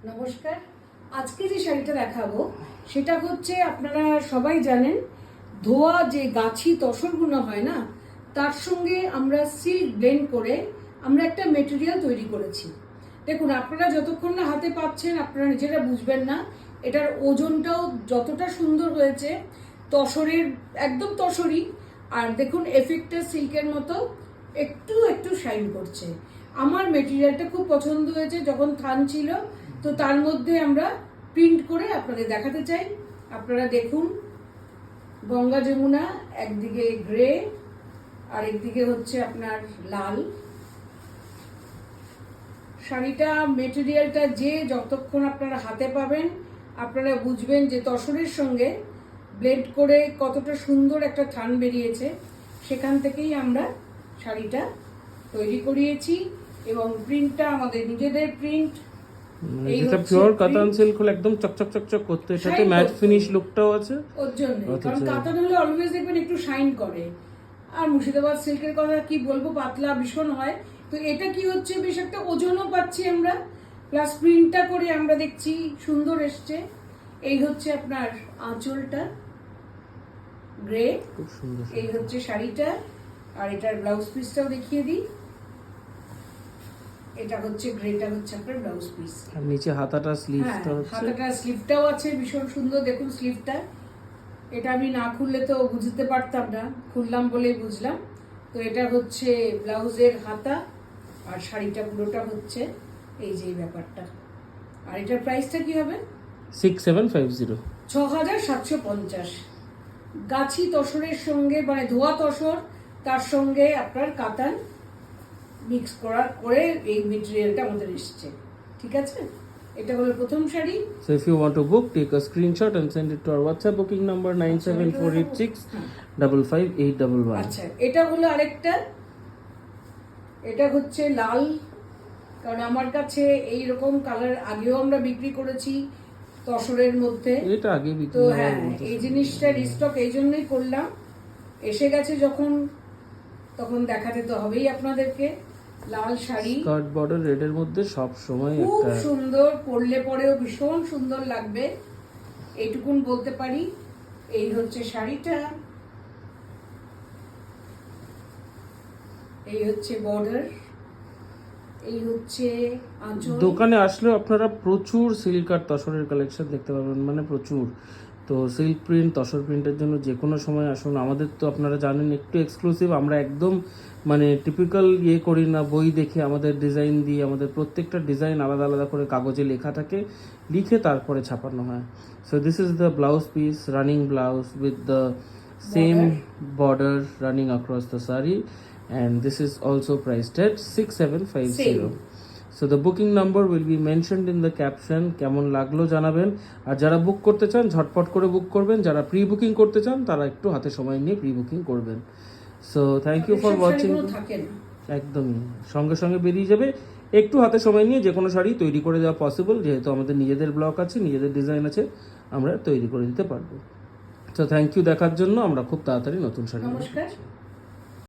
নমস্কার। আজকে যে শাড়িটা দেখাবো সেটা হচ্ছে, আপনারা সবাই জানেন, ধোয়া যে গাছি তসরগুলো হয় না, তার সঙ্গে আমরা সিল্ক ব্লেন্ড করে আমরা একটা মেটেরিয়াল তৈরি করেছি। দেখুন, আপনারা যতক্ষণ না হাতে পাচ্ছেন আপনারা নিজেরা বুঝবেন না এটার ওজনটাও যতটা সুন্দর হয়েছে, তসরের একদম তসরই। আর দেখুন এফেক্টটা সিল্কের মতো একটু একটু শাইন করছে। আমার মেটেরিয়ালটা খুব পছন্দ হয়েছে যখন থান ছিল, তো তার মধ্যে আমরা প্রিন্ট করে আপনাদের দেখাতে চাই। আপনারা দেখুন, গঙ্গা যমুনা একদিকে গ্রে আর একদিকে হচ্ছে আপনার লাল। শাড়িটা মেটেরিয়ালটা যে যতক্ষণ আপনারা হাতে পাবেন আপনারা বুঝবেন যে তসরের সঙ্গে ব্লেন্ড করে কতটা সুন্দর একটা থান বেরিয়েছে। সেখান থেকেই আমরা শাড়িটা তৈরি করিয়েছি এবং প্রিন্টটা আমাদের নিজেদের প্রিন্ট। এটা পিওর কাতান সিল্ক হলো, একদম চকচক চকচক করতে, এটাতে ম্যাট ফিনিশ লুকটাও আছে। ওর জন্য, কারণ কাতান হলে অলওয়েজ দেখবেন একটু শাইন করে। আর মুর্শিদাবাদ সিল্কের কথা কি বলবো, পাতলা ভীষণ হয়। তো এটা কি হচ্ছে, বেশ একটা ওজনও পাচ্ছি আমরা, প্লাস প্রিন্টটা করে আমরা দেখছি সুন্দর এসছে। এই হচ্ছে আপনার আঁচলটা গ্রে, খুব সুন্দর। এই হচ্ছে শাড়িটা, আর এটার ব্লাউজ পিসটাও দেখিয়ে দিই। এটা হচ্ছে গ্রেটা হচ্ছে আপনার ব্লাউজ পিস, আর নিচে হাতাটা স্লিভটা হচ্ছে, হাতাটা স্লিভটাও আছে ভীষণ সুন্দর। দেখুন স্লিভটা, এটা আমি না খুললে তো বুঝতে পারতাম না, খুললাম বলেই বুঝলাম। তো এটা হচ্ছে ব্লাউজের হাতা, আর শাড়িটা পুরোটা হচ্ছে এই যে ব্যাপারটা। আর এটার প্রাইসটা কি হবে? 6750। 6750। গাছি তসরের সঙ্গে, মানে ধোয়া তসর, তার সঙ্গে আপনার কাতান মিক্স করে এই মেটেরিয়ালটা আমাদের এসছে। ঠিক আছে, এটা হলো প্রথম sari. So if you want to book, take a screenshot and send it to our WhatsApp booking number 97486555811. আচ্ছা, এটা হলো আরেকটা, এটা হচ্ছে লাল। কারণ আমার কাছে এই রকম কালার আগেও আমরা বিক্রি করেছি তসরের মধ্যে, এটা আগে বিক্রি তো হওয়ার হ্যাঁ মতো। এই জিনিসটা রিস্টক এই জন্যই করলাম। এসে গেছে যখন, তখন দেখাতে তো হবেই আপনাদেরকে। লাল শাড়ি, স্কার্ট বর্ডার রেড এর মধ্যে সব সময় খুব একটা সুন্দর, পরলে পরেও ভীষণ সুন্দর লাগবে, এইটুকুন বলতে পারি। এই হচ্ছে শাড়িটা, এই হচ্ছে বর্ডার, এই হচ্ছে আঁচল। দোকানে আসলেও আপনারা প্রচুর সিল্ক আর তসরের কালেকশন দেখতে পাবেন, মানে প্রচুর। তো সিল্ক প্রিন্ট, তসর প্রিন্টের জন্য যে কোনো সময় আসুন। আমাদের তো আপনারা জানেন একটু এক্সক্লুসিভ, আমরা একদম মানে টিপিক্যাল করি না, বই দেখে আমাদের ডিজাইন দিয়ে, আমাদের প্রত্যেকটা ডিজাইন আলাদা আলাদা করে কাগজে লেখা থাকে, লিখে তারপরে ছাপানো হয়। So this is the blouse piece, running blouse with the same border running across the sari, and this is also priced at 6750. So the booking number will be mentioned in the caption. কেমন লাগলো জানাবেন। আর যারা বুক করতে চান ঝটপট করে বুক করবেন, যারা প্রি বুকিং করতে চান তারা একটু হাতে সময় নিয়ে প্রি বুকিং করবেন। So thank you for watching. একদমই সঙ্গে সঙ্গে বেরিয়ে যাবে, একটু হাতে সময় নিয়ে যে কোনো শাড়ি তৈরি করে দেওয়া পসিবল, যেহেতু আমাদের নিজেদের ব্লক আছে, নিজেদের ডিজাইন আছে, আমরা তৈরি করে দিতে পারবো। তো থ্যাংক ইউ দেখার জন্য। আমরা খুব তাড়াতাড়ি নতুন শাড়ি। নমস্কার।